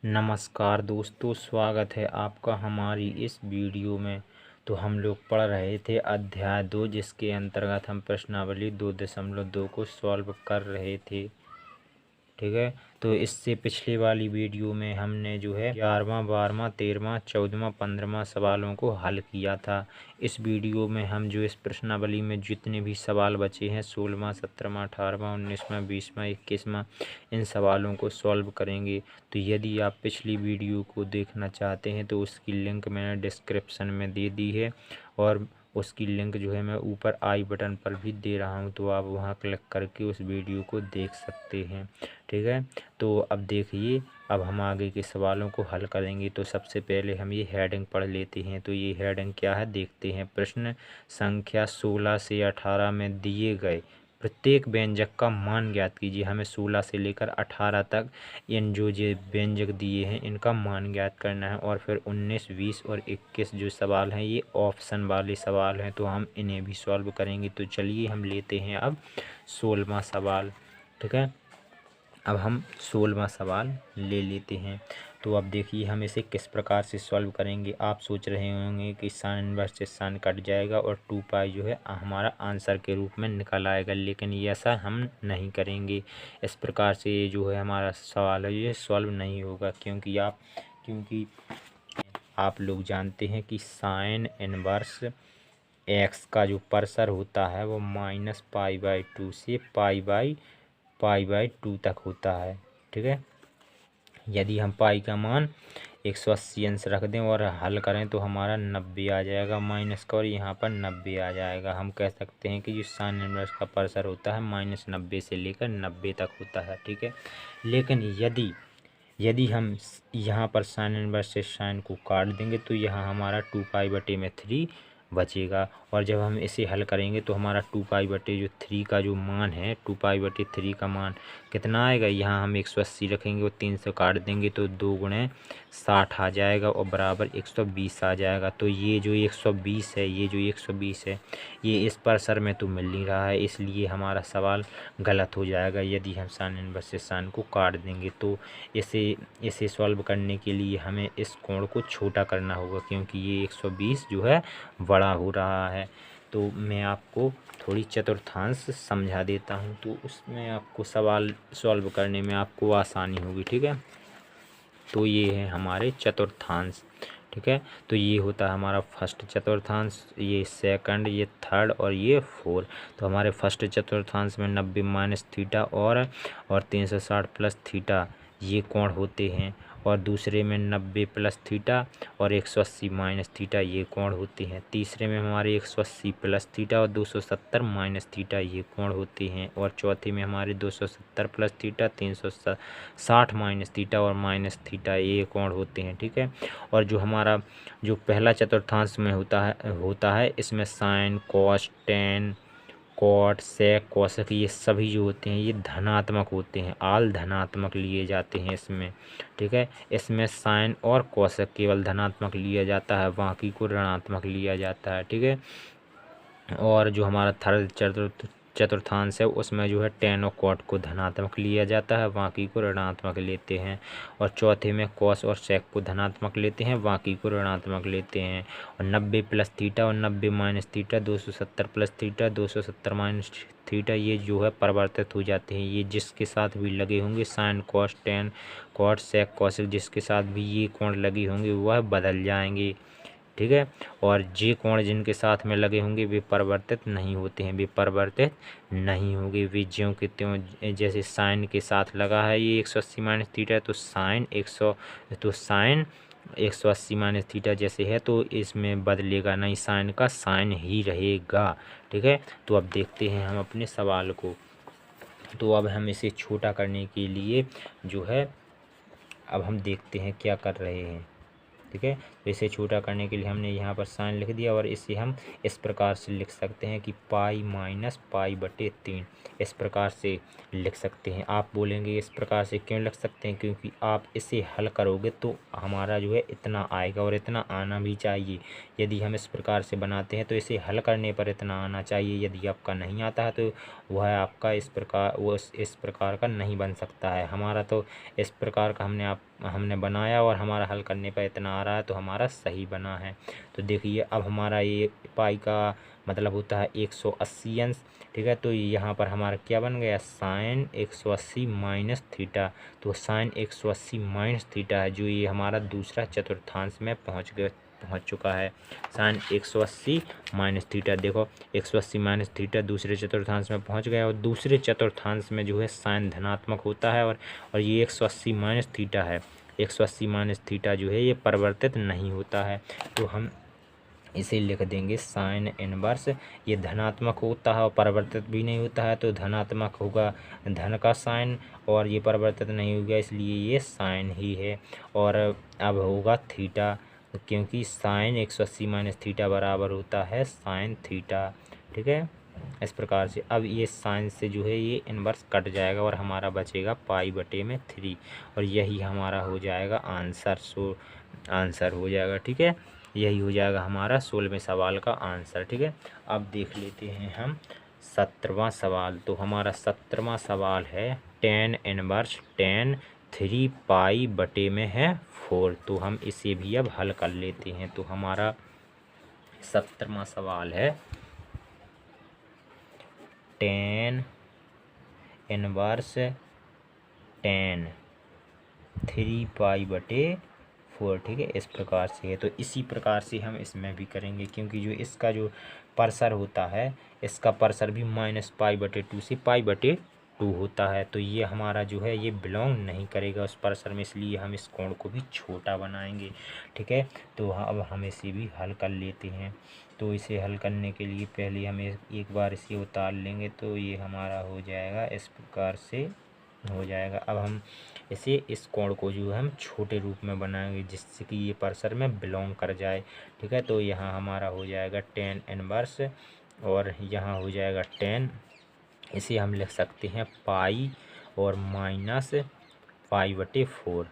नमस्कार दोस्तों, स्वागत है आपका हमारी इस वीडियो में। तो हम लोग पढ़ रहे थे अध्याय 2, जिसके अंतर्गत हम प्रश्नावली 2.2 को सॉल्व कर रहे थे। ठीक है, तो इससे पिछले वाली वीडियो में हमने जो है 11वां, 12वां, 13वां, 14वां, 15वां सवालों को हल किया था। इस वीडियो में हम जो इस प्रश्नावली में जितने भी सवाल बचे हैं 16वां, 17वां, 18वां, 19वां, 20वां, 21वां, इन सवालों को सॉल्व करेंगे। तो यदि आप पिछली वीडियो को देखना चाहते हैं तो उसकी लिंक मैंने डिस्क्रिप्शन में दे दी है, और उसकी लिंक जो है मैं ऊपर आई बटन पर भी दे रहा हूं, तो आप वहां क्लिक करके उस वीडियो को देख सकते हैं। ठीक है, तो अब देखिए, अब हम आगे के सवालों को हल करेंगे। तो सबसे पहले हम ये हेडिंग पढ़ लेते हैं। तो ये हेडिंग क्या है देखते हैं। प्रश्न संख्या 16 से 18 में दिए गए प्रत्येक व्यंजक का मान ज्ञात कीजिए। हमें 16 से लेकर 18 तक इन जो ये व्यंजक दिए हैं इनका मान ज्ञात करना है। और फिर 19, 20 और 21 जो सवाल हैं ये ऑप्शन वाले सवाल हैं, तो हम इन्हें भी सॉल्व करेंगे। तो चलिए हम लेते हैं अब 16वां सवाल। ठीक है, अब हम 16वां सवाल ले लेते हैं। तो अब देखिए हम इसे किस प्रकार से सॉल्व करेंगे। आप सोच रहे होंगे कि साइन इनवर्स से साइन कट जाएगा और 2 पाई जो है हमारा आंसर के रूप में निकल आएगा, लेकिन ये ऐसा हम नहीं करेंगे। इस प्रकार से ये जो है हमारा सवाल है ये सॉल्व नहीं होगा, क्योंकि आप लोग जानते हैं कि साइन इनवर्स एक्स का जो परसर होता है वो -π/2 से π/2 तक होता है। ठीक है, यदि हम पाई का मान 180 अंश रख दें और हल करें तो हमारा 90 आ जाएगा माइनस का, और यहाँ पर 90 आ जाएगा। हम कह सकते हैं कि जो साइन इनवर्स का परसर होता है -90 से लेकर 90 तक होता है। ठीक है, लेकिन यदि हम यहाँ पर साइन इनवर्स से साइन को काट देंगे तो यहाँ हमारा 2π/3 बचेगा। और जब हम इसे हल करेंगे तो हमारा 2π/3 का जो मान है, 2π/3 का मान कितना आएगा। यहाँ हम 180 रखेंगे और 3 से काट देंगे तो 2 गुणे 60 आ जाएगा और बराबर 120 आ जाएगा। तो ये जो 120 है, ये इस परसर में तो मिल नहीं रहा है, इसलिए हमारा सवाल गलत हो जाएगा। यदि हम साइन इनवर्स से साइन को काट देंगे तो इसे सॉल्व करने के लिए हमें इस कोण को छोटा करना होगा, क्योंकि ये 120 जो है बड़ा हो रहा है। तो मैं आपको थोड़ी चतुर्थांश समझा देता हूँ, तो उसमें आपको सवाल सॉल्व करने में आपको आसानी होगी। ठीक है, तो ये है हमारे चतुर्थांश। ठीक है, तो ये होता है हमारा फर्स्ट चतुर्थांश, ये सेकंड, ये थर्ड और ये फोर। तो हमारे फर्स्ट चतुर्थांश में 90 माइनस थीटा और 360 प्लस थीटा ये कोण होते हैं, और दूसरे में 90 प्लस थीटा और 180 माइनस थीटा ये कोण होते हैं। तीसरे में हमारे 180 प्लस थीटा और 270 माइनस थीटा ये कोण होते हैं, और चौथे में हमारे 270 प्लस थीटा, 360 माइनस थीटा और माइनस थीटा ये कोण होते हैं। ठीक है, और जो हमारा जो पहला चतुर्थांश में होता है इसमें साइन, कॉस, टेन, कॉट, सेक, कोसेक ये सभी जो होते हैं ये धनात्मक होते हैं, आल धनात्मक लिए जाते हैं इसमें। ठीक है, इसमें साइन और कोसेक केवल धनात्मक लिया जाता है, बाकी को ऋणात्मक लिया जाता है। ठीक है, और जो हमारा थर्ड चतुर्थांश है उसमें जो है टेन और कॉट को धनात्मक लिया जाता है, बाकी को ऋणात्मक लेते हैं। और चौथे में कॉस और सेक को धनात्मक लेते हैं, बाकी को ऋणात्मक लेते हैं। और 90 प्लस थीटा और 90 minus theta, 270 plus theta, 270 minus theta ये जो है परिवर्तित हो जाते हैं। ये जिसके साथ भी लगे होंगे साइन, कॉस, टेन, कॉट, सेक, कोसेक जिसके साथ भी ये कोण लगे होंगे वह बदल जाएंगे। ठीक है, और जे कोण जिनके साथ में लगे होंगे वे परिवर्तित नहीं होते हैं, वे परिवर्तित नहीं होंगे, वे ज्यों के त्यों। जैसे साइन के साथ लगा है ये 180 माइनस थीटा, तो साइन 180 माइनस थीटा जैसे है तो इसमें बदलेगा नहीं, साइन का साइन ही रहेगा। ठीक है, तो अब देखते हैं हम अपने सवाल को। तो अब हम इसे छोटा करने के लिए जो है अब हम देखते हैं क्या कर रहे हैं। ठीक है, तो इसे छोटा करने के लिए हमने यहाँ पर साइन लिख दिया, और इसे हम इस प्रकार से लिख सकते हैं कि π-π/3 इस प्रकार से लिख सकते हैं। आप बोलेंगे इस प्रकार से क्यों लिख सकते हैं, क्योंकि आप इसे हल करोगे तो हमारा जो है इतना आएगा, और इतना आना भी चाहिए। यदि हम इस प्रकार से बनाते हैं तो इसे हल करने पर इतना आना चाहिए। यदि आपका नहीं आता है तो वह आपका इस प्रकार का नहीं बन सकता है। हमारा तो इस प्रकार का हमने हमने बनाया और हमारा हल करने पर इतना आ रहा है, तो हमारा सही बना है। तो देखिए अब हमारा ये पाई का मतलब होता है 180 अंश, ठीक है। तो यहाँ पर हमारा क्या बन गया, साइन 180 माइनस थीटा। तो साइन 180 माइनस थीटा है जो ये हमारा दूसरा चतुर्थांश में पहुँच चुका है। साइन 180 माइनस थीटा, देखो 180 माइनस थीटा दूसरे चतुर्थांश में पहुँच गया, और दूसरे चतुर्थांश में जो है साइन धनात्मक होता है, और ये 180 माइनस थीटा है। 180 माइनस थीटा जो है ये परिवर्तित नहीं होता है, तो हम इसे लिख देंगे साइन इनवर्स। ये धनात्मक होता है और परिवर्तित भी नहीं होता है, तो धनात्मक होगा धन का साइन, और ये परिवर्तित नहीं होगा इसलिए ये साइन ही है। और अब होगा थीटा, क्योंकि साइन 180 माइनस थीटा बराबर होता है साइन थीटा, ठीक है। इस प्रकार से अब ये साइन से जो है ये इनवर्स कट जाएगा और हमारा बचेगा पाई बटे में 3, और यही हमारा हो जाएगा आंसर। आंसर हो जाएगा, ठीक है। यही हो जाएगा हमारा 16वें सवाल का आंसर, ठीक है। अब देख लेते हैं हम 17वां सवाल। तो हमारा 17वां सवाल है टेन इनवर्स टेन 3 पाई बटे में है 4। तो हम इसे भी अब हल कर लेते हैं। तो हमारा 17वां सवाल है टेन इनवर्स टेन 3 पाई बटे 4, ठीक है। इस प्रकार से है, तो इसी प्रकार से हम इसमें भी करेंगे, क्योंकि जो इसका जो परसर होता है, इसका परसर भी माइनस पाई बटे 2 से पाई बटे 2 होता है। तो ये हमारा जो है ये बिलोंग नहीं करेगा उस परसर में, इसलिए हम इस कोण को भी छोटा बनाएंगे, ठीक है। तो अब हम इसे भी हल कर लेते हैं। तो इसे हल करने के लिए पहले हम एक बार इसे उतार लेंगे, तो ये हमारा हो जाएगा इस प्रकार से हो जाएगा। अब हम इस कोण को जो है हम छोटे रूप में बनाएंगे, जिससे कि ये परसर में बिलोंग कर जाए, ठीक है। तो यहाँ हमारा हो जाएगा टेन इनवर्स, और यहाँ हो जाएगा टेन, इसे हम लिख सकते हैं पाई और माइनस पाई बटे 4।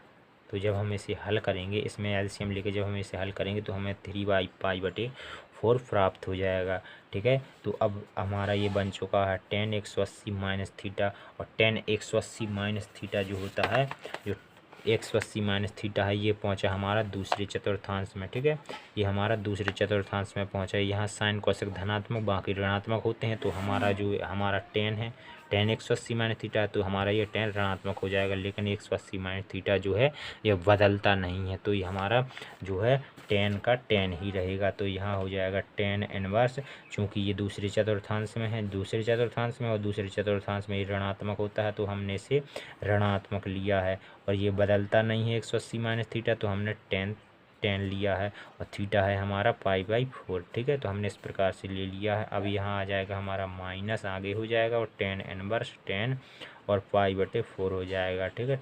तो जब हम इसे हल करेंगे, इसमें एलसीएम लेके जब हम इसे हल करेंगे तो हमें 3 पाई बटे 4 प्राप्त हो जाएगा, ठीक है। तो अब हमारा ये बन चुका है टेन 180 माइनस थीटा, और टेन 180 माइनस थीटा जो होता है, जो 180 माइनस थीटा है, ये पहुंचा हमारा दूसरे चतुर्थांश में, ठीक है। ये हमारा दूसरे चतुर्थांश में पहुंचा है। यहाँ साइन कोसेक धनात्मक बाकी ऋणात्मक होते हैं, तो हमारा जो हमारा टेन है, टेन 180 माइनस थीटा है, तो हमारा ये टेन ऋणात्मक हो जाएगा। लेकिन 180 माइनस थीटा जो है ये बदलता नहीं है, तो ये हमारा जो है टेन का टेन ही रहेगा। तो यहाँ हो जाएगा टेन इनवर्स, चूँकि ये दूसरे चतुर्थांश में है, दूसरे चतुर्थांश में, और दूसरे चतुर्थांश में ये ऋणात्मक होता है, तो हमने इसे ऋणात्मक लिया है। और ये बदलता नहीं है 180 माइनस थीटा, तो हमने टेन लिया है, और थीटा है हमारा पाई बाई 4, ठीक है। तो हमने इस प्रकार से ले लिया है। अब यहाँ आ जाएगा हमारा माइनस आगे हो जाएगा, और टेन इनवर्स टेन और पाई बटे 4 हो जाएगा, ठीक है।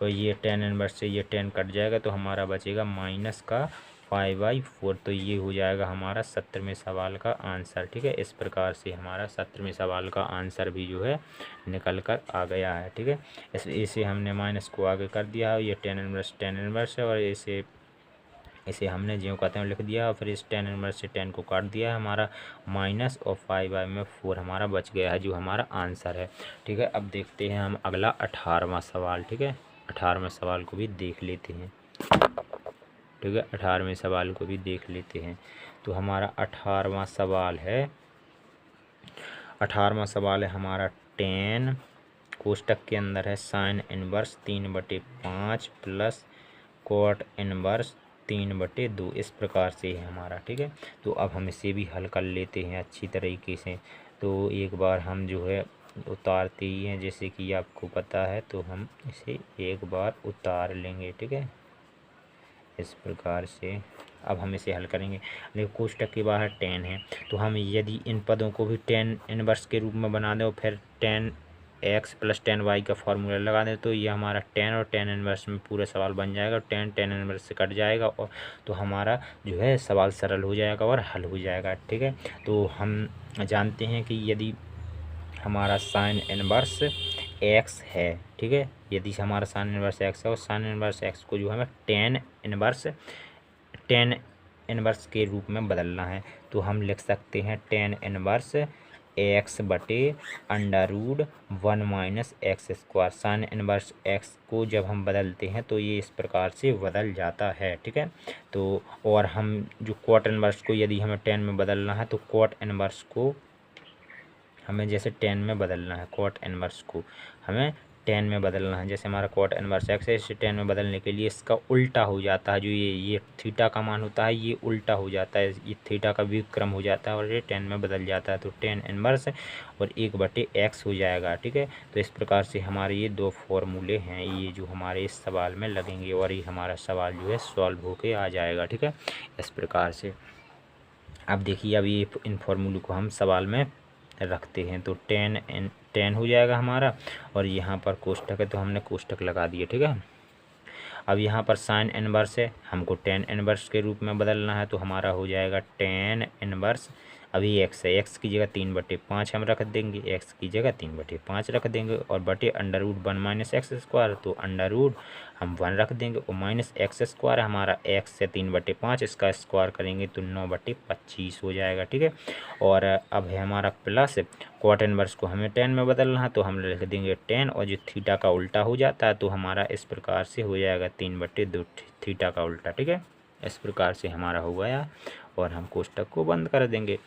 तो ये टेन इनवर्स से ये टेन कट जाएगा, तो हमारा बचेगा माइनस का पाई बाई 4। तो ये हो जाएगा हमारा 17वें सवाल का आंसर, ठीक है। इस प्रकार से हमारा 17वें सवाल का आंसर भी जो है निकल कर आ गया है, ठीक है। इसे हमने माइनस को आगे कर दिया है, ये टेन इनवर्स है, और इसे हमने जो कहते हैं लिख दिया, और फिर इस टेन इनवर्स से 10 को काट दिया है, हमारा माइनस और 5 में 4 हमारा बच गया है, जो हमारा आंसर है, ठीक है। अब देखते हैं हम अगला 18वां सवाल, ठीक है। 18वें सवाल को भी देख लेते हैं, ठीक है। 18वें सवाल को भी देख लेते हैं। तो हमारा 18वां सवाल है, 18वां सवाल है हमारा टेन कोष्टक के अंदर है sine inverse 3/5 plus cot inverse 3/2, इस प्रकार से है हमारा, ठीक है। तो अब हम इसे भी हल कर लेते हैं अच्छी तरीके से। तो एक बार हम जो है उतारते ही हैं, जैसे कि आपको पता है, तो हम इसे एक बार उतार लेंगे, ठीक है, इस प्रकार से। अब हम इसे हल करेंगे। देखो कोष्टक के बाहर टेन है, तो हम यदि इन पदों को भी टेन इनवर्स के रूप में बना दें और फिर tan X plus tan Y का फॉर्मूला लगा दें, तो ये हमारा टेन और टेन इनवर्स में पूरा सवाल बन जाएगा। टेन टेन इनवर्स से कट जाएगा, और तो हमारा जो है सवाल सरल हो जाएगा और हल हो जाएगा, ठीक है। तो हम जानते हैं कि यदि हमारा साइन इनवर्स एक्स है, ठीक है, यदि हमारा साइन इनवर्स एक्स है, और साइन इनवर्स एक्स को जो हमें टेन इनवर्स के रूप में बदलना है, तो हम लिख सकते हैं टेन इनवर्स एक्स बटे under root 1 minus X square. Sine inverse X को जब हम बदलते हैं तो ये इस प्रकार से बदल जाता है, ठीक है। तो और हम जो कॉट इनवर्स को यदि हमें टेन में बदलना है तो कॉट इनवर्स को हमें जैसे टेन में बदलना है, कॉट इनवर्स को हमें टेन में बदलना है। जैसे हमारा कॉट इनवर्स एक्स है, इसे टेन में बदलने के लिए इसका उल्टा हो जाता है। जो ये थीटा का मान होता है ये उल्टा हो जाता है, ये थीटा का व्युत्क्रम हो जाता है और ये टेन में बदल जाता है। तो टेन इनवर्स और 1/x हो जाएगा, ठीक है। तो इस प्रकार से हमारे ये दो फॉर्मूले हैं, ये जो हमारे इस सवाल में लगेंगे और ये हमारा सवाल जो है सॉल्व होके आ जाएगा, ठीक है, इस प्रकार से। अब देखिए, अब ये इन फॉर्मूलों को हम सवाल में रखते हैं। तो टेन हो जाएगा हमारा, और यहाँ पर कोष्ठक है तो हमने कोष्ठक लगा दिए, ठीक है। अब यहाँ पर साइन इनवर्स है, हमको टेन इनवर्स के रूप में बदलना है, तो हमारा हो जाएगा टेन इनवर्स। अभी एक्स है, एक्स की जगह 3/5 हम रख देंगे, एक्स की जगह 3/5 रख देंगे, और बटे under root 1 minus X square, तो अंडर रूट हम 1 रख देंगे, और माइनस एक्स स्क्वायर हमारा एक्स से 3/5, इसका स्क्वायर करेंगे तो 9/25 हो जाएगा, ठीक है। और अब है हमारा प्लस कॉट इनवर्स को हमें टेन में बदलना है, तो हम लिख देंगे 10, और जो थीटा का उल्टा हो जाता है तो हमारा इस प्रकार से हो जाएगा 3/2 थीटा का उल्टा, ठीक है। इस प्रकार से हमारा हो गया, और हम कोष्ठक को बंद कर देंगे।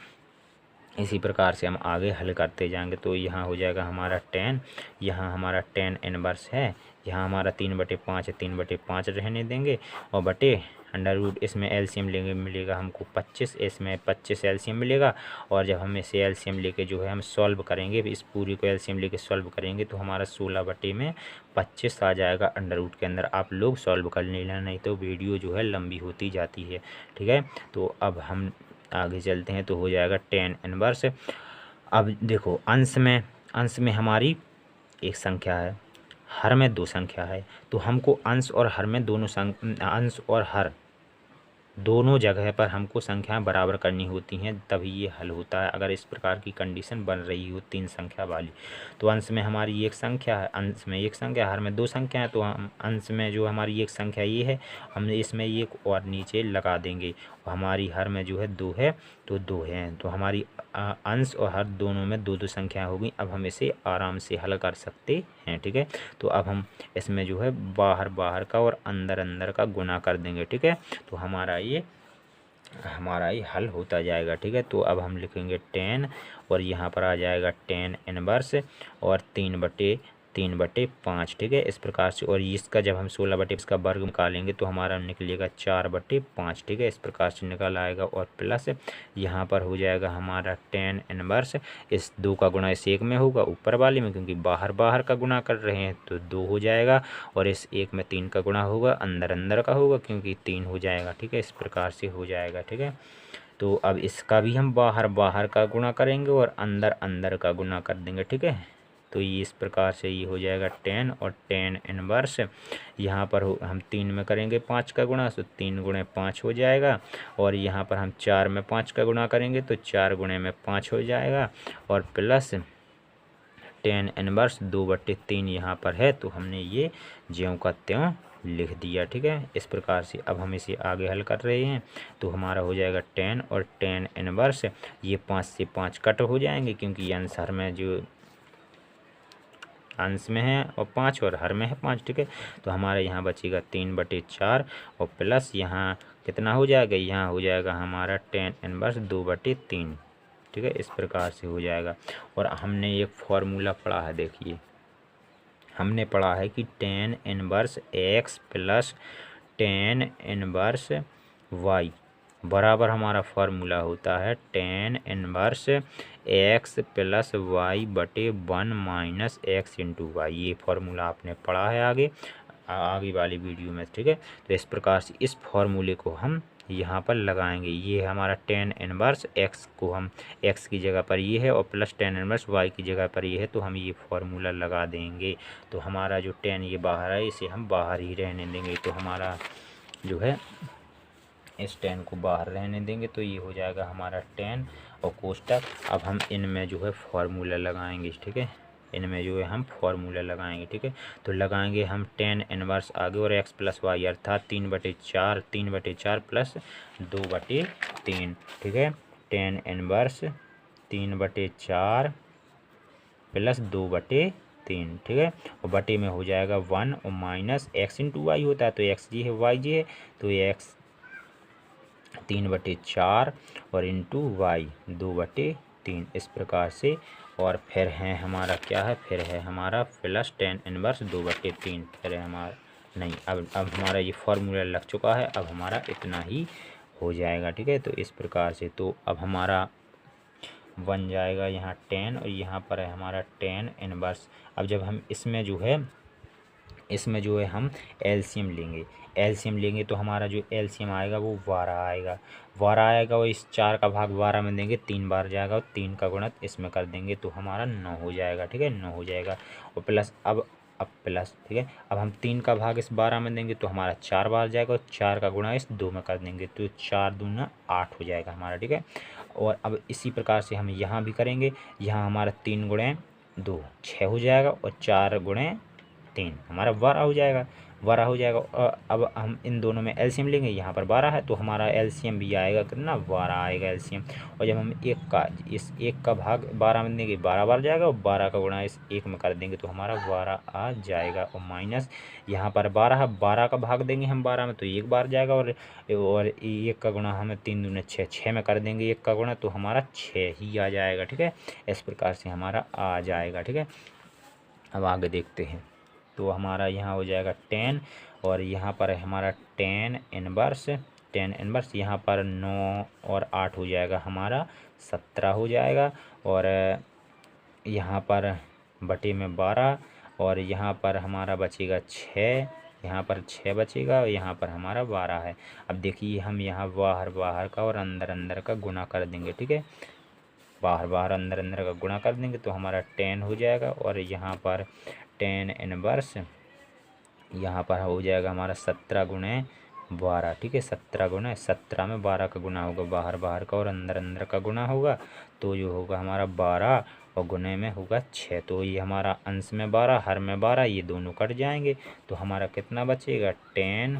इसी प्रकार से हम आगे हल करते जाएंगे। तो यहाँ हो जाएगा हमारा 10, यहाँ हमारा 10 इनवर्स है, यहाँ हमारा 3/5 है, 3/5 रहने देंगे, और बटे अंडर रूट, इसमें एलसीएम लेंगे, मिलेगा हमको 25, इसमें 25 एलसीएम मिलेगा। और जब हम इसे एलसीएम लेके जो है हम सॉल्व करेंगे, इस पूरी को एलसीएम लेके सॉल्व करेंगे तो हमारा 16/25 आ जाएगा अंडर रूट के अंदर। आप लोग सॉल्व कर लेना, नहीं तो वीडियो जो है लंबी होती जाती है, ठीक है। तो अब हम आगे चलते हैं, तो हो जाएगा 10 इनवर्स। अब देखो, अंश में हमारी एक संख्या है, हर में 2 संख्या है, तो हमको अंश और हर में अंश और हर दोनों जगह पर हमको संख्याएं बराबर करनी होती हैं, तभी ये हल होता है। अगर इस प्रकार की कंडीशन बन रही हो 3 संख्या वाली, तो अंश में हमारी एक संख्या है, अंश में एक संख्या, हर में 2 संख्या है, तो हम अंश में जो हमारी एक संख्या ये है, हम इसमें एक और नीचे लगा देंगे, हमारी हर में जो है 2 है, तो 2 है, तो हमारी अंश और हर दोनों में 2 संख्या होगी। अब हम इसे आराम से हल कर सकते हैं, ठीक है। तो अब हम इसमें जो है बाहर का और अंदर का गुना कर देंगे, ठीक है। तो हमारा ये हल होता जाएगा, ठीक है। तो अब हम लिखेंगे 10, और यहाँ पर आ जाएगा 10 इनवर्स और 3/5, ठीक है, इस प्रकार से। और इसका जब हम 16 इसका वर्ग निकालेंगे तो हमारा निकलेगा 4/5, ठीक है, इस प्रकार से निकल आएगा। और प्लस यहाँ पर हो जाएगा हमारा 10 इनवर्स, इस 2 का गुणा इस 1 में होगा ऊपर वाले में, क्योंकि बाहर का गुणा कर रहे हैं तो 2 हो जाएगा, और इस 1 में 3 का गुणा होगा, अंदर का होगा क्योंकि 3 हो जाएगा, ठीक है, इस प्रकार से हो जाएगा, ठीक है। तो अब इसका भी हम बाहर का गुणा करेंगे और अंदर का गुणा कर देंगे, ठीक है। तो ये इस प्रकार से ये हो जाएगा 10 और 10 इनवर्स। यहाँ पर हम 3 में करेंगे 5 का गुणा, तो 3 गुणे 5 हो जाएगा, और यहाँ पर हम 4 में 5 का गुणा करेंगे तो 4 गुणे में 5 हो जाएगा, और प्लस 10 इनवर्स 2/3 यहाँ पर है, तो हमने ये ज्यों का त्यों लिख दिया, ठीक है, इस प्रकार से। अब हम इसे आगे हल कर रहे हैं, तो हमारा हो जाएगा 10 और 10 इनवर्स, ये 5 से 5 कट हो जाएंगे, क्योंकि आंसर में जो अंश में है और 5 और हर में है 5, ठीक है। तो हमारे यहाँ बचेगा 3/4, और प्लस यहाँ कितना हो जाएगा, यहाँ हो जाएगा हमारा 10 इनवर्स 2/3, ठीक है, इस प्रकार से हो जाएगा। और हमने एक फॉर्मूला पढ़ा है, देखिए हमने पढ़ा है कि 10 inverse x plus 10 inverse y बराबर हमारा फार्मूला होता है 10 इनवर्स x प्लस वाई बटे 1 माइनस एक्स इंटू वाई। ये फार्मूला आपने पढ़ा है आगे वाली वीडियो में, ठीक है। तो इस प्रकार से इस फार्मूले को हम यहाँ पर लगाएंगे। ये हमारा 10 इनवर्स x को हम x की जगह पर ये है, और प्लस 10 इनवर्स y की जगह पर ये है, तो हम ये फार्मूला लगा देंगे। तो हमारा जो 10 ये बाहर है, इसे हम बाहर ही रहने देंगे। तो हमारा जो है इस 10 को बाहर रहने देंगे, तो ये हो जाएगा हमारा 10 और कोष्टक। अब हम इनमें जो है फार्मूला लगाएंगे, ठीक है, इनमें जो है हम फार्मूला लगाएंगे, ठीक है। तो लगाएंगे हम 10 इनवर्स आगे और x प्लस वाई, अर्थात 3/4 प्लस 2/3, ठीक है। 10 इनवर्स 3/4 प्लस 2/3, ठीक है। और बटे में हो जाएगा 1 और माइनस x इंटू वाई होता है, तो x जी है y जी है, तो ये x 3/4 और इंटू वाई 2/3 इस प्रकार से। और फिर है हमारा क्या है, फिर है हमारा प्लस tan इनवर्स 2/3, फिर है हमारा नहीं, अब हमारा ये फॉर्मूला लग चुका है, अब हमारा इतना ही हो जाएगा, ठीक है। तो इस प्रकार से तो अब हमारा बन जाएगा यहाँ tan और यहाँ पर है हमारा tan इनवर्स। अब जब हम इसमें जो है हम एलसीएम लेंगे तो हमारा जो एलसीएम आएगा वो 12 आएगा और इस 4 का भाग 12 में देंगे 3 बार जाएगा और 3 का गुणत इसमें कर देंगे तो हमारा 9 हो जाएगा, ठीक है, 9 हो जाएगा। और प्लस अब प्लस, ठीक है। अब हम 3 का भाग इस 12 में देंगे तो हमारा 4 बार जाएगा और 4 का गुणा इस 2 में कर देंगे तो 4 दूना 8 हो जाएगा हमारा, ठीक है। और अब इसी प्रकार से हम यहाँ भी करेंगे, यहाँ हमारा 3 गुणे 2 6 हो जाएगा और 4 गुणे 3 हमारा 12 हो जाएगा, और अब हम इन दोनों में एलसीएम लेंगे, यहाँ पर 12 है तो हमारा एलसीएम भी आएगा कितना, 12 आएगा एलसीएम। और जब हम इस 1 का भाग 12 में देंगे 12 बार जाएगा और 12 का गुणा इस 1 में कर देंगे तो हमारा 12 आ जाएगा। और माइनस यहाँ पर 12 है, 12 का भाग देंगे हम 12 में तो 1 बार जाएगा और 1 का गुणा हमें 3 दूने 6, 6 में कर देंगे 1 का गुणा तो हमारा 6 ही आ जाएगा, ठीक है। इस प्रकार से हमारा आ जाएगा, ठीक है। अब आगे देखते हैं तो हमारा यहाँ हो जाएगा tan और यहाँ पर है हमारा tan इनवर्स यहाँ पर 9 और 8 हो जाएगा हमारा 17 हो जाएगा। और यहाँ पर बटे में 12 और यहाँ पर हमारा बचेगा 6, यहाँ पर 6 बचेगा और यहाँ पर हमारा 12 है। अब देखिए हम यहाँ बाहर का और अंदर का गुणा कर देंगे, ठीक है, बाहर अंदर का गुणा कर देंगे तो हमारा tan हो जाएगा। और यहाँ पर tan इनवर्स यहाँ पर हो जाएगा हमारा 17 गुणे 12, ठीक है, 17 गुणे 17 में 12 का गुना होगा, बाहर का और अंदर का गुना होगा तो जो होगा हमारा 12 और गुणे में होगा 6, तो ये हमारा अंश में 12 हर में 12 ये दोनों कट जाएंगे तो हमारा कितना बचेगा tan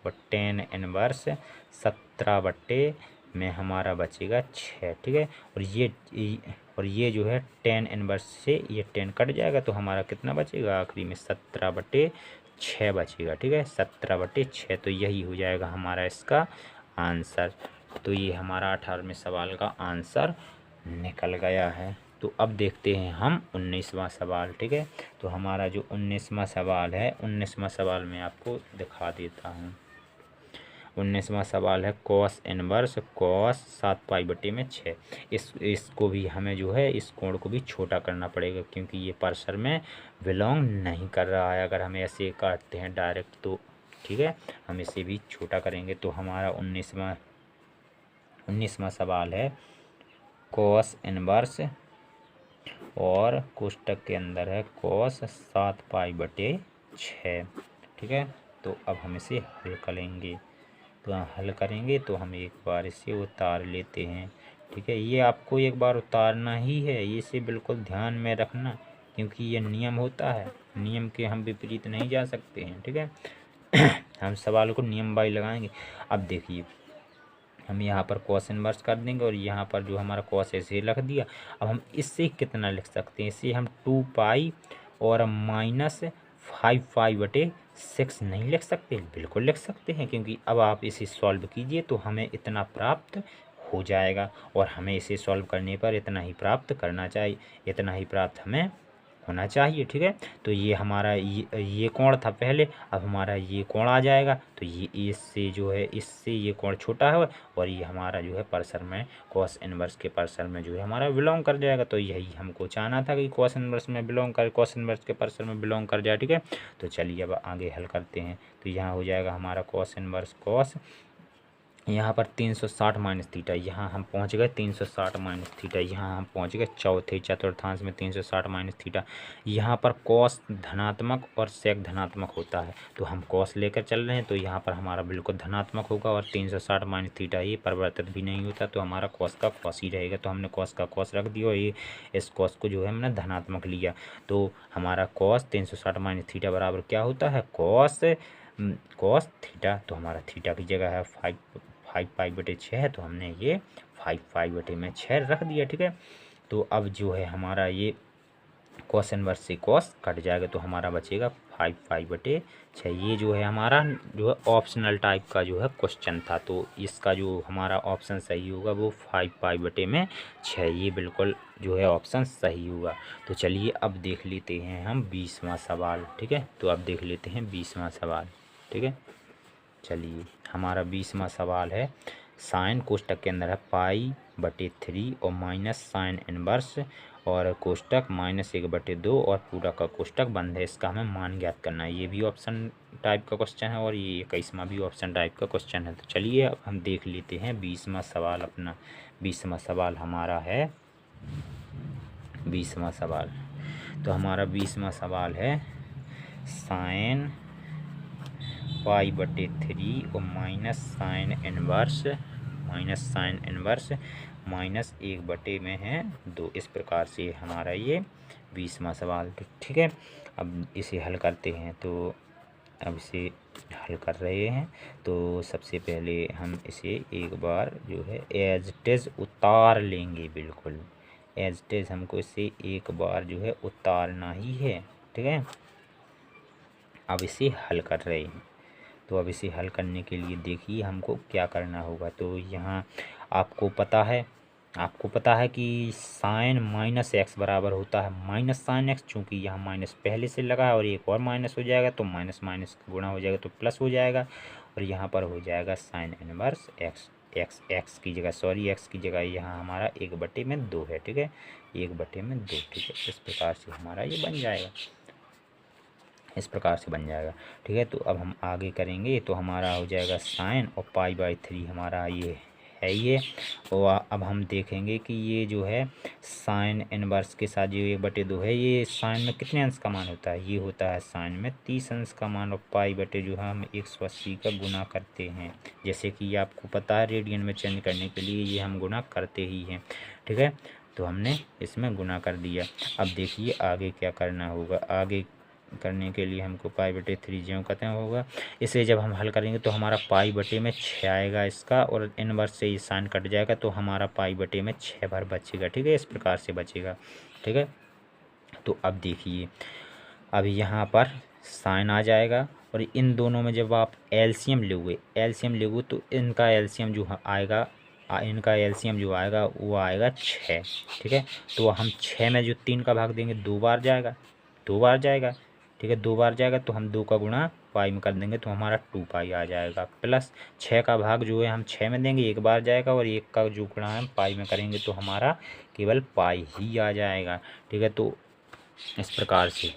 और tan इनवर्स 17 बट्टे में हमारा बचेगा 6, ठीक है। और ये जो है tan इनवर्स से ये tan कट जाएगा तो हमारा कितना बचेगा आखिरी में 17/6 बचेगा, ठीक है, 17/6। तो यही हो जाएगा हमारा इसका आंसर। तो ये हमारा 18वें सवाल का आंसर निकल गया है। तो अब देखते हैं हम 19वां सवाल, ठीक है। तो हमारा जो 19वां सवाल है, 19वां सवाल मैं आपको दिखा देता हूँ। 19वां सवाल है cos इनवर्स cos 7π/6। इसको भी हमें जो है इस कोण को भी छोटा करना पड़ेगा क्योंकि ये परसर में बिलोंग नहीं कर रहा है। अगर हम ऐसे काटते हैं डायरेक्ट तो ठीक है, हम इसे भी छोटा करेंगे। तो हमारा 19वां सवाल है cos इनवर्स और कोष्टक के अंदर है cos 7π/6, ठीक है। तो अब हम इसे हल करेंगे, तो हल करेंगे तो हम एक बार इसे उतार लेते हैं, ठीक है। ये आपको एक बार उतारना ही है, ये इसे बिल्कुल ध्यान में रखना क्योंकि ये नियम होता है, नियम के हम विपरीत नहीं जा सकते हैं, ठीक है। हम सवाल को नियम बाई लगाएंगे। अब देखिए हम यहाँ पर cos इनवर्स कर देंगे और यहाँ पर जो हमारा cos ऐसे रख दिया। अब हम इससे कितना लिख सकते हैं, इससे हम 2π और -5π/6 नहीं लिख सकते, बिल्कुल लिख सकते हैं क्योंकि अब आप इसे सॉल्व कीजिए तो हमें इतना प्राप्त हो जाएगा और हमें इसे सॉल्व करने पर इतना ही प्राप्त करना चाहिए, इतना ही प्राप्त हमें होना चाहिए, ठीक है। तो ये हमारा ये कोण था पहले, अब हमारा ये कोण आ जाएगा तो ये इससे जो है इससे ये कोण छोटा है और ये हमारा जो है परसर में cos इनवर्स के परसर में जो है हमारा बिलोंग कर जाएगा। तो यही हमको चाहना था कि cos इनवर्स में बिलोंग कर, cos इनवर्स के परसर में बिलोंग कर जाए, ठीक है। तो चलिए अब आगे हल करते हैं। तो यहाँ हो जाएगा हमारा cos इनवर्स cos, यहाँ पर 360 माइनस थीटा, यहाँ हम पहुँच गए 360 माइनस थीटा, यहाँ हम पहुँच गए चौथे चतुर्थांश में 360 माइनस थीटा। यहाँ पर cos धनात्मक और sec धनात्मक होता है तो हम cos लेकर चल रहे हैं तो यहाँ पर हमारा बिल्कुल धनात्मक होगा और 360 माइनस थीटा ये परिवर्तित भी नहीं होता तो हमारा cos का cos ही रहेगा। तो हमने cos का cos रख दिया और ये इस cos को जो है हमने धनात्मक लिया तो हमारा cos 360 माइनस थीटा बराबर क्या होता है cos थीटा। तो हमारा थीटा की जगह है 5 पाई बटे 6 है, तो हमने ये 5 पाई बटे में 6 रख दिया। ठीक है, तो अब जो है हमारा ये कॉस इनवर्स से कॉस कट जाएगा, तो हमारा बचेगा 5 पाई बटे 6। ये जो है हमारा जो है ऑप्शनल टाइप का जो है क्वेश्चन था, तो इसका जो हमारा ऑप्शन सही होगा वो 5 पाई बटे में 6, ये बिल्कुल जो है ऑप्शन सही होगा। तो चलिए अब देख लेते हैं हम 20वां सवाल। ठीक है, तो अब देख लेते हैं 20वां सवाल। ठीक है, चलिए हमारा 20वां सवाल है, साइन कोष्टक के अंदर है पाई बटे 3 और माइनस साइन इनवर्स और कोष्टक -1/2 और पूरा का कोष्टक बंद है, इसका हमें मान ज्ञात करना है। ये भी ऑप्शन टाइप का क्वेश्चन है और ये 21वां भी ऑप्शन टाइप का क्वेश्चन है। तो चलिए अब हम देख लेते हैं 20वां सवाल। अपना 20वां सवाल हमारा है 20वां सवाल। तो हमारा 20वां सवाल है साइन पाई बटे 3 और माइनस साइन इनवर्स -1/2 में है 2। इस प्रकार से हमारा ये 20वां सवाल। तो ठीक है, अब इसे हल करते हैं। तो अब इसे हल कर रहे हैं, तो सबसे पहले हम इसे एक बार जो है एज इट इज़ उतार लेंगे। बिल्कुल एज इट इज़ हमको इसे एक बार जो है उतारना ही है। ठीक है, अब इसे हल कर रहे हैं। तो अब इसे हल करने के लिए देखिए हमको क्या करना होगा। तो यहाँ आपको पता है कि साइन -x बराबर होता है माइनस साइन x, चूँकि यहाँ माइनस पहले से लगा है और एक और माइनस हो जाएगा तो माइनस माइनस गुणा हो जाएगा तो प्लस हो जाएगा, और यहाँ पर हो जाएगा साइन इनवर्स x की जगह यहाँ हमारा 1/2 है। ठीक है, 1/2। ठीक है, इस प्रकार से हमारा ये बन जाएगा, इस प्रकार से बन जाएगा। ठीक है, तो अब हम आगे करेंगे तो हमारा हो जाएगा साइन और पाई/3 हमारा ये है ये। और अब हम देखेंगे कि ये जो है साइन इनवर्स के साथ जो 1/2 है, ये साइन में कितने अंश का मान होता है, ये होता है साइन में 30 अंश का मान, और पाई बटे जो है हम 180 का गुना करते हैं। जैसे कि ये आपको पता है रेडियन में चेंज करने के लिए ये हम गुना करते ही हैं। ठीक है, तो हमने इसमें गुना कर दिया। अब देखिए आगे क्या करना होगा। आगे करने के लिए हमको पाई/3 ज्यों कहते हैं होगा। इसे जब हम हल करेंगे तो हमारा पाई/में 6 आएगा इसका, और इनवर्स से ये साइन कट जाएगा तो हमारा पाई/में 6 बार बचेगा। ठीक है, इस प्रकार से बचेगा। ठीक है, तो अब देखिए अब यहाँ पर साइन आ जाएगा, और इन दोनों में जब आप एलसीएम लोगे तो इनका एलसीएम जो आएगा वो आएगा 6। ठीक है, तो हम 6 में जो 3 का भाग देंगे 2 बार जाएगा। ठीक है, 2 बार जाएगा तो हम 2 का गुणा पाई में कर देंगे तो हमारा 2 पाई आ जाएगा, प्लस 6 का भाग जो है हम 6 में देंगे 1 बार जाएगा, और 1 का जो गुणा हम पाई में करेंगे तो हमारा केवल पाई ही आ जाएगा। ठीक है, तो इस प्रकार से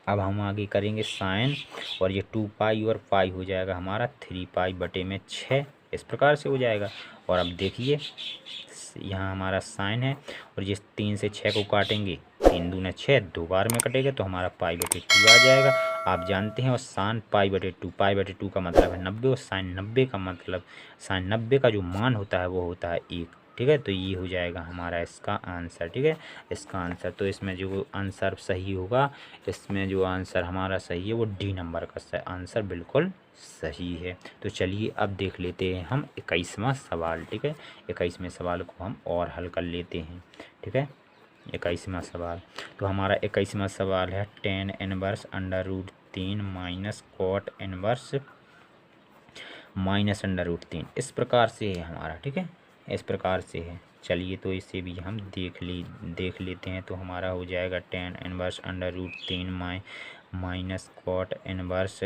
अब हम आगे करेंगे साइन, और ये 2 पाई और पाई हो जाएगा हमारा 3 पाई/6, इस प्रकार से हो जाएगा। और अब देखिए यहाँ हमारा साइन है, और जिस 3 से 6 को काटेंगे 3 दूना 6, 2 बार में कटेगा तो हमारा पाई/2 आ जाएगा। आप जानते हैं, और साइन पाई/2 का मतलब है 90, और साइन 90 का मतलब साइन 90 का जो मान होता है वो होता है 1। ठीक है, तो ये हो जाएगा हमारा इसका आंसर। ठीक है, इसका आंसर, तो इसमें जो आंसर सही होगा, इसमें जो आंसर हमारा सही है वो डी नंबर का आंसर बिल्कुल सही है। तो चलिए अब देख लेते हैं हम 21वां सवाल। ठीक है, 21वें सवाल को हम और हल कर लेते हैं। ठीक है, 21वां सवाल। तो हमारा 21वां सवाल है tan inverse √3 minus cot inverse -√3, इस प्रकार से है हमारा। ठीक है, इस प्रकार से है। चलिए तो इसे भी हम देख लेते हैं। तो हमारा हो जाएगा tan inverse √3 minus cot inverse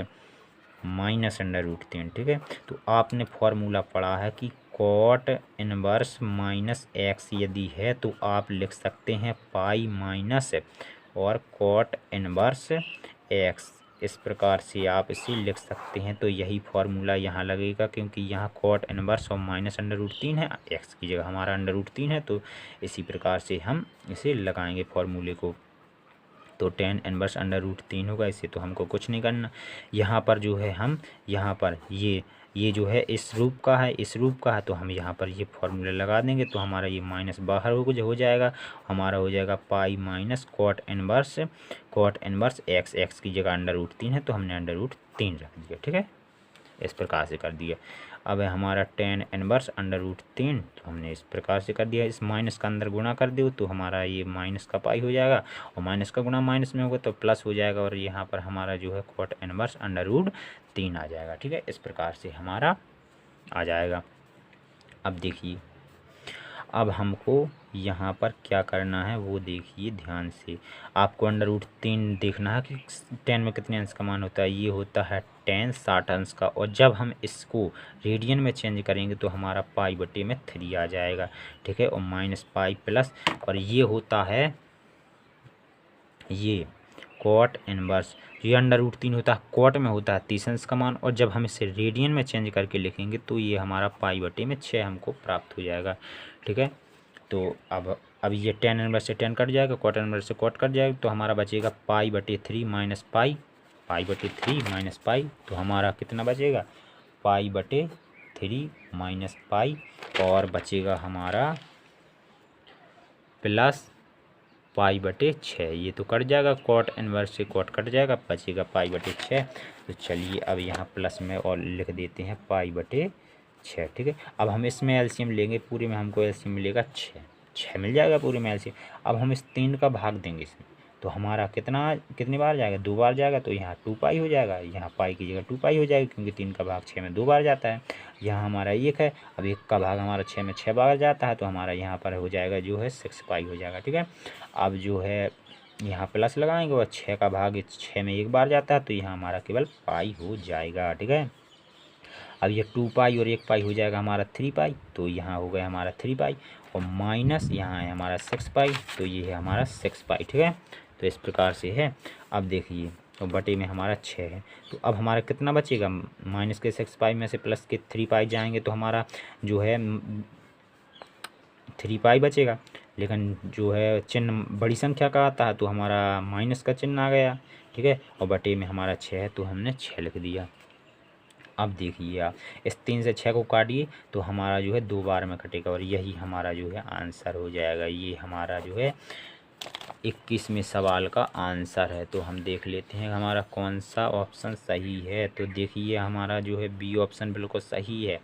-√3। ठीक है, तो आपने फॉर्मूला पढ़ा है कि कॉट इनवर्स -x यदि है तो आप लिख सकते हैं पाई माइनस और कॉट इनवर्स x, इस प्रकार से आप इसे लिख सकते हैं। तो यही फार्मूला यहाँ लगेगा, क्योंकि यहाँ कॉट इनवर्स और -√3 है, x की जगह हमारा √3 है, तो इसी प्रकार से हम इसे लगाएंगे फार्मूले को। तो tan इनवर्स √3 होगा, इसे तो हमको कुछ नहीं करना। यहाँ पर जो है हम यहाँ पर ये जो है इस रूप का है, तो हम यहाँ पर ये फार्मूला लगा देंगे तो हमारा ये माइनस बाहर हो जाएगा। हमारा हो जाएगा pi minus cot inverse x की जगह √3 है तो हमने √3 रख दिया। ठीक है, इस प्रकार से कर दिया। अब है हमारा tan इनवर्स √3, तो हमने इस प्रकार से कर दिया। इस माइनस का अंदर गुणा कर दो तो हमारा ये माइनस का पाई हो जाएगा, और माइनस का गुणा माइनस में होगा तो प्लस हो जाएगा, और यहाँ पर हमारा जो है cot इनवर्स √3 आ जाएगा। ठीक है, इस प्रकार से हमारा आ जाएगा। अब देखिए, अब हमको यहाँ पर क्या करना है वो देखिए ध्यान से। आपको √3 देखना है कि tan में कितने अंश का मान होता है। ये होता है tan 60 अंश का, और जब हम इसको रेडियन में चेंज करेंगे तो हमारा π/3 आ जाएगा। ठीक है, और -π प्लस, और ये होता है ये cot इनवर्स। ये √3 होता है, cot में होता है 30 अंश का मान, और जब हम इसे रेडियन में चेंज करके लिखेंगे तो ये हमारा π/6 हमको प्राप्त हो जाएगा। ठीक है, तो अब ये tan इनवर्स से tan कट जाएगा, cot इनवर्स से cot कट जाएगा, तो हमारा बचेगा π/3 माइनस पाई, π/3 माइनस पाई, तो हमारा कितना बचेगा π/3 माइनस पाई, और बचेगा हमारा प्लस π/6। ये तो कट जाएगा, cot इनवर्स से cot कट जाएगा, बचेगा π/6। तो चलिए अब यहाँ प्लस में और लिख देते हैं π/6। ठीक है, अब हम इसमें एलसीएम लेंगे, पूरे में हमको एलसीएम मिलेगा 6 मिल जाएगा पूरे में एलसीएम। अब हम इस 3 का भाग देंगे इसमें, तो हमारा कितनी बार जाएगा, 2 बार जाएगा, तो यहाँ 2π हो जाएगा, यहाँ पाई की जगह 2π हो जाएगी, क्योंकि 3 का भाग 6 में 2 बार जाता है। यहाँ हमारा 1 है, अब 1 का भाग हमारा 6 में 6 बार जाता है, तो हमारा यहाँ पर हो जाएगा जो है 6π हो जाएगा। ठीक है, अब जो है यहाँ प्लस लगाएंगे, और 6 का भाग 6 में 1 बार जाता है, तो यहाँ हमारा केवल पाई हो जाएगा। ठीक है, अब ये 2π और 1π हो जाएगा हमारा 3π, तो यहाँ हो गया हमारा 3π, और माइनस यहाँ है हमारा 6π, तो ये है हमारा 6π। ठीक है, तो इस प्रकार से है। अब देखिए, तो बटे में हमारा 6 है, तो अब हमारा कितना बचेगा, माइनस के 6π में से प्लस के 3π जाएंगे, तो हमारा जो है 3π बचेगा। लेकिन जो है चिन्ह बड़ी संख्या का आता है, तो हमारा माइनस का चिन्ह आ गया। ठीक है, और बटे में हमारा 6 है, तो हमने 6 लिख दिया। अब देखिए आप, इस 3 से 6 को काटिए तो हमारा जो है 2 बार में कटेगा, और यही हमारा जो है आंसर हो जाएगा। ये हमारा जो है 21वें सवाल का आंसर है। तो हम देख लेते हैं हमारा कौन सा ऑप्शन सही है। तो देखिए हमारा जो है बी ऑप्शन बिल्कुल सही है।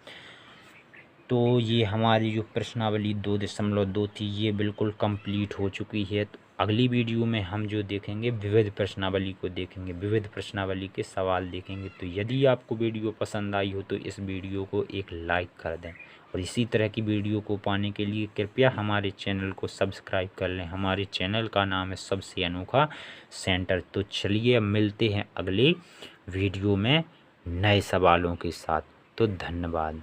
तो ये हमारी जो प्रश्नावली 2.2 थी ये बिल्कुल कंप्लीट हो चुकी है। तो अगली वीडियो में हम जो देखेंगे विविध प्रश्नावली को देखेंगे, विविध प्रश्नावली के सवाल देखेंगे। तो यदि आपको वीडियो पसंद आई हो तो इस वीडियो को एक लाइक कर दें, और इसी तरह की वीडियो को पाने के लिए कृपया हमारे चैनल को सब्सक्राइब कर लें। हमारे चैनल का नाम है सबसे अनोखा सेंटर। तो चलिए अब मिलते हैं अगले वीडियो में नए सवालों के साथ। तो धन्यवाद।